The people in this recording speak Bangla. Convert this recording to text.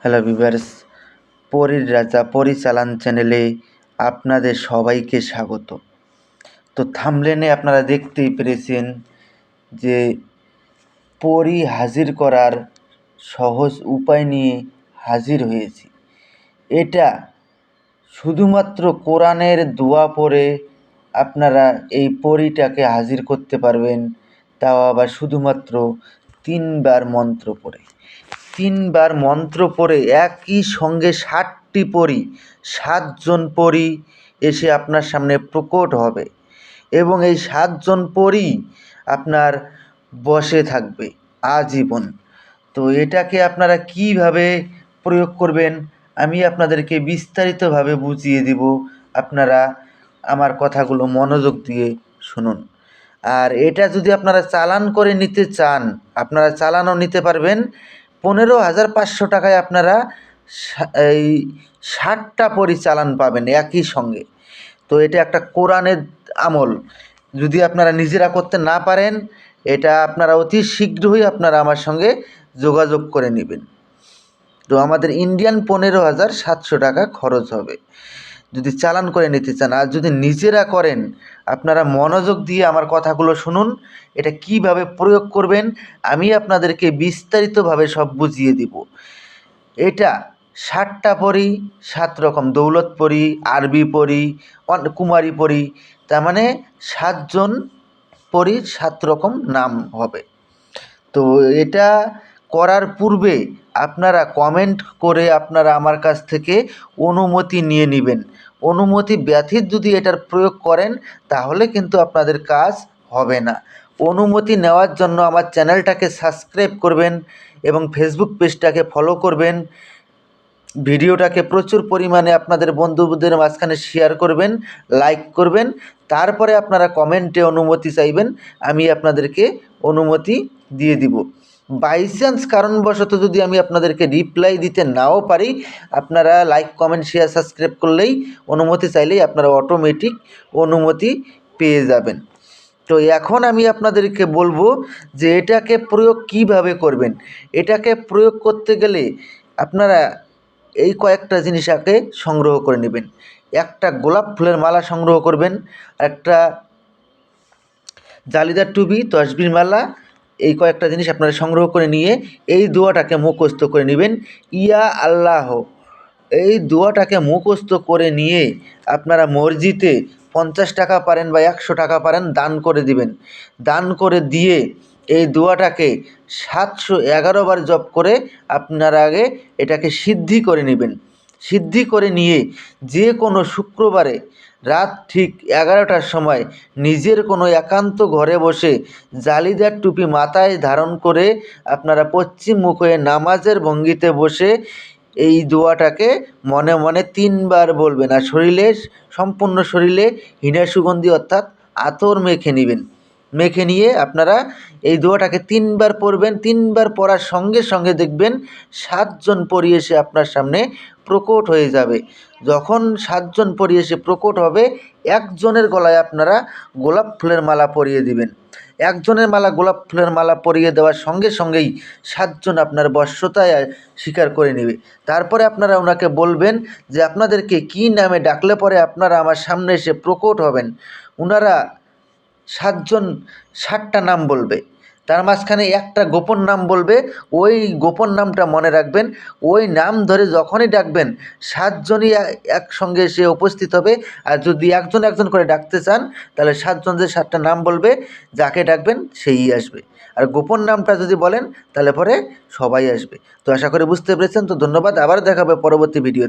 হ্যালো ভিউয়ার্স, পরীর রাজা পরিচালন চ্যানেলে আপনাদের সবাইকে স্বাগত। তো থাম্বনেলে আপনারা দেখতেই পেরেছেন যে পরী হাজির করার সহজ উপায় নিয়ে হাজির হয়েছি। এটা শুধুমাত্র কোরআনের দোয়া পড়ে আপনারা এই পরীটাকে হাজির করতে পারবেন, তাও আবার শুধুমাত্র 3 বার মন্ত্র পড়ে। 3 বার মন্ত্র পড়ে একই সঙ্গে 7টি পরী, 7 জন পরী এসে আপনার সামনে প্রকট হবে এবং এই 7 জন পরী আপনার বশে থাকবে আজীবন। তো এটাকে আপনারা কীভাবে প্রয়োগ করবেন আমি আপনাদেরকে বিস্তারিতভাবে বুঝিয়ে দিব। আপনারা আমার কথাগুলো মনোযোগ দিয়ে শুনুন। আর এটা যদি আপনারা চালান করে নিতে চান, আপনারা চালানও নিতে পারবেন। 15,500 টাকায় আপনারা এই 7টা চালান পাবেন একই সঙ্গে। তো এটা একটা কোরআনের আমল। যদি আপনারা নিজেরা করতে না পারেন, এটা আপনারা অতি শীঘ্রই আপনারা আমার সঙ্গে যোগাযোগ করে নেবেন। তো আমাদের ইন্ডিয়ান 15,700 টাকা খরচ হবে যদি চালান করে নিতে চান। আর যদি নিজেরা করেন, আপনারা মনোযোগ দিয়ে আমার কথাগুলো শুনুন। এটা কিভাবে প্রয়োগ করবেন আমি আপনাদেরকে বিস্তারিতভাবে সব বুঝিয়ে দিব। এটা 7টা পরী, 7 রকম দৌলত পরী, আরবি পরী, কুমারী পরী, তার মানে 7 জন পরীর 7 রকম নাম হবে। তো এটা করার পূর্বে আপনারা কমেন্ট করে আপনারা আমার কাছ থেকে অনুমতি নিয়ে নেবেন। অনুমতি ব্যতীত যদি এটার প্রয়োগ করেন তাহলে কিন্তু আপনাদের কাজ হবে না। অনুমতি নেওয়ার জন্য আমার চ্যানেলটাকে সাবস্ক্রাইব করবেন এবং ফেসবুক পেজটাকে ফলো করবেন। ভিডিওটাকে প্রচুর পরিমাণে আপনাদের বন্ধুদের মাঝখানে শেয়ার করবেন, লাইক করবেন। তারপরে আপনারা কমেন্টে অনুমতি চাইবেন, আমি আপনাদেরকে অনুমতি দিয়ে দিব। বাই চান্স কারণবশত যদি আমি আপনাদেরকে রিপ্লাই দিতে নাও পারি, আপনারা লাইক, কমেন্ট, শেয়ার, সাবস্ক্রাইব করলেই, অনুমতি চাইলেই আপনারা অটোমেটিক অনুমতি পেয়ে যাবেন। তো এখন আমি আপনাদেরকে বলবো যে এটাকে প্রয়োগ কিভাবে করবেন। এটাকে প্রয়োগ করতে গেলে আপনারা এই কয়েকটা জিনিস আগে সংগ্রহ করে নেবেন। একটা গোলাপ ফুলের মালা সংগ্রহ করবেন, একটা জালিদার টুপি, তসবির মালা, এই কয়েকটা জিনিস আপনারা সংগ্রহ করে নিয়ে এই দোয়াটাকে মুখস্থ করে নেবেন, ইয়া আল্লাহ। এই দোয়াটাকে মুখস্থ করে নিয়ে আপনারা মসজিদে 50 টাকা পারেন বা 100 টাকা পারেন দান করে দিবেন। দান করে দিয়ে এই দোয়াটাকে 711 বার জপ করে আপনারা আগে এটাকে সিদ্ধি করে নেবেন। সিদ্ধি করে নিয়ে যে কোনো শুক্রবারে রাত ঠিক 11টার সময় নিজের কোনো একান্ত ঘরে বসে জালিদার টুপি মাথায় ধারণ করে আপনারা পশ্চিম মুখ হয়ে নামাজের ভঙ্গিতে বসে এই দোয়াটাকে মনে মনে 3 বার বলবেন। আর শরীরে, সম্পূর্ণ শরীরে হিনা সুগন্ধি অর্থাৎ আতর মেখে নেবেন। মেখে নিয়ে আপনারা এই দোয়াটাকে 3 বার পড়বেন। 3 বার পড়ার সঙ্গে সঙ্গে দেখবেন 7 জন পরী এসে আপনার সামনে প্রকট হয়ে যাবে। যখন 7 জন পরী এসে প্রকট হবে, একজনের গলায় আপনারা গোলাপ ফুলের মালা পরিয়ে দিবেন। একজনের গোলাপ ফুলের মালা পরিয়ে দেওয়ার সঙ্গে সঙ্গেই 7 জন আপনার বশ্যতায় স্বীকার করে নেবে। তারপরে আপনারা ওনাকে বলবেন যে আপনাদেরকে কী নামে ডাকলে পরে আপনারা আমার সামনে এসে প্রকট হবেন। ওনারা 7 জন 7টা নাম বলবে, তার মাঝখানে একটা গোপন নাম বলবে। ওই গোপন নামটা মনে রাখবেন। ওই নাম ধরে যখনই ডাকবেন 7 জনই একসঙ্গে এসে উপস্থিত হবে। আর যদি একজন একজন করে ডাকতে চান তাহলে 7 জন যে 7টা নাম বলবে, যাকে ডাকবেন সেই আসবে। আর গোপন নামটা যদি বলেন তাহলে পরে সবাই আসবে। তো আশা করি বুঝতে পেরেছেন। তো ধন্যবাদ, আবার দেখা হবে পরবর্তী ভিডিওতে।